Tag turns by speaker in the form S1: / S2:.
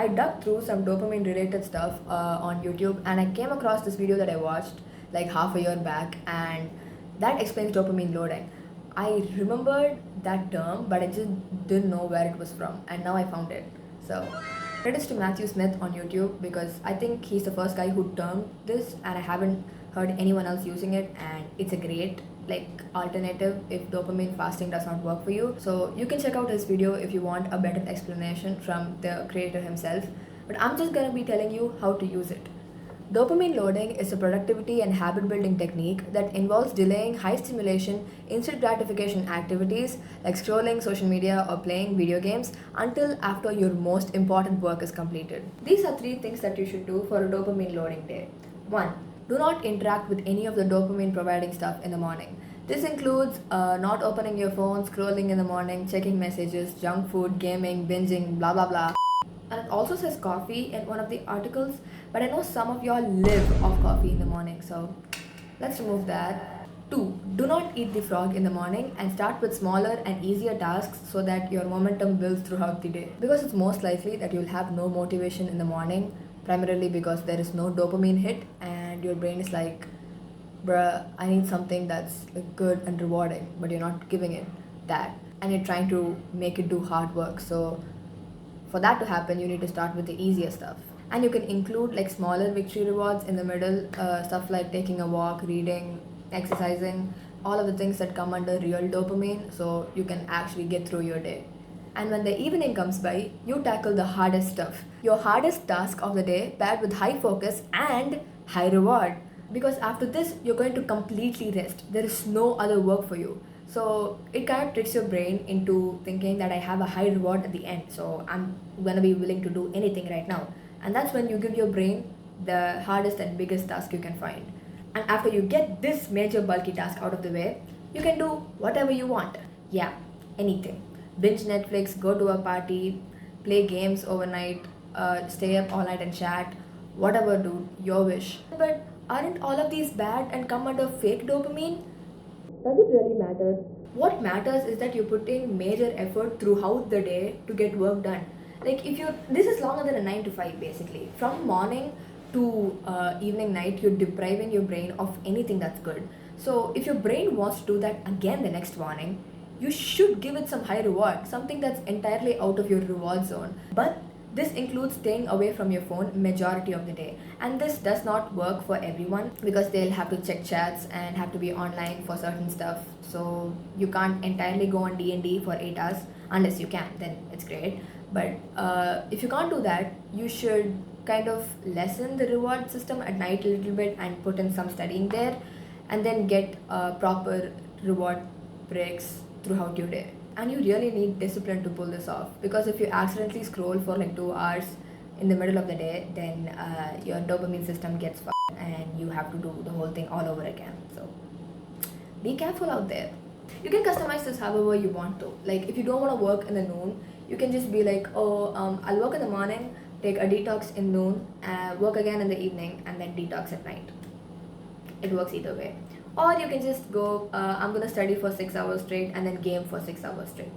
S1: I dug through some dopamine related stuff on YouTube, and I came across this video that I watched like half a year back, and that explains dopamine loading. I remembered that term, but I just didn't know where it was from, and now I found it. So, credits to Matthew Smith on YouTube because I think he's the first guy who termed this, and I haven't heard anyone else using it, and it's a great alternative if dopamine fasting does not work for you. So you can check out his video if you want a better explanation from the creator himself, but I'm just gonna be telling you how to use it. Dopamine loading is a productivity and habit building technique that involves delaying high stimulation, instant gratification activities like scrolling social media or playing video games until after your most important work is completed. These are three things that you should do for a dopamine loading day. 1. Do not interact with any of the dopamine providing stuff in the morning. This includes not opening your phone, scrolling in the morning, checking messages, junk food, gaming, binging, blah blah blah. And it also says coffee in one of the articles, but I know some of y'all live off coffee in the morning, so let's remove that. 2. Do not eat the frog in the morning and start with smaller and easier tasks so that your momentum builds throughout the day. Because it's most likely that you'll have no motivation in the morning, primarily because there is no dopamine hit and your brain is like, bruh, I need something that's good and rewarding, but you're not giving it that. And you're trying to make it do hard work. So for that to happen, you need to start with the easier stuff. And you can include like smaller victory rewards in the middle, stuff like taking a walk, reading, exercising, all of the things that come under real dopamine, so you can actually get through your day. And when the evening comes by, you tackle the hardest stuff. Your hardest task of the day paired with high focus and high reward. Because after this, you're going to completely rest. There is no other work for you. So it kind of tricks your brain into thinking that I have a high reward at the end, so I'm gonna be willing to do anything right now. And that's when you give your brain the hardest and biggest task you can find. And after you get this major bulky task out of the way, you can do whatever you want. Yeah, anything. Binge Netflix, go to a party, play games overnight, stay up all night and chat, whatever, dude, your wish. But aren't all of these bad and come under fake dopamine? Does it really matter? What matters is that you put in major effort throughout the day to get work done. Like if you, this is longer than a 9 to 5 basically. From morning to evening night, you're depriving your brain of anything that's good. So if your brain wants to do that again the next morning, you should give it some high reward, something that's entirely out of your reward zone. But this includes staying away from your phone majority of the day. And this does not work for everyone because they'll have to check chats and have to be online for certain stuff. So you can't entirely go on D&D for 8 hours unless you can, then it's great. But if you can't do that, you should kind of lessen the reward system at night a little bit and put in some studying there, and then get proper reward breaks throughout your day. And you really need discipline to pull this off, because if you accidentally scroll for like 2 hours in the middle of the day, then your dopamine system gets fucked and you have to do the whole thing all over again. So be careful out there. You can customize this however you want to. Like if you don't want to work in the noon, you can just be like, I'll work in the morning, take a detox in noon, work again in the evening, and then detox at night. It works either way. Or you can just go, I'm gonna study for 6 hours straight and then game for 6 hours straight.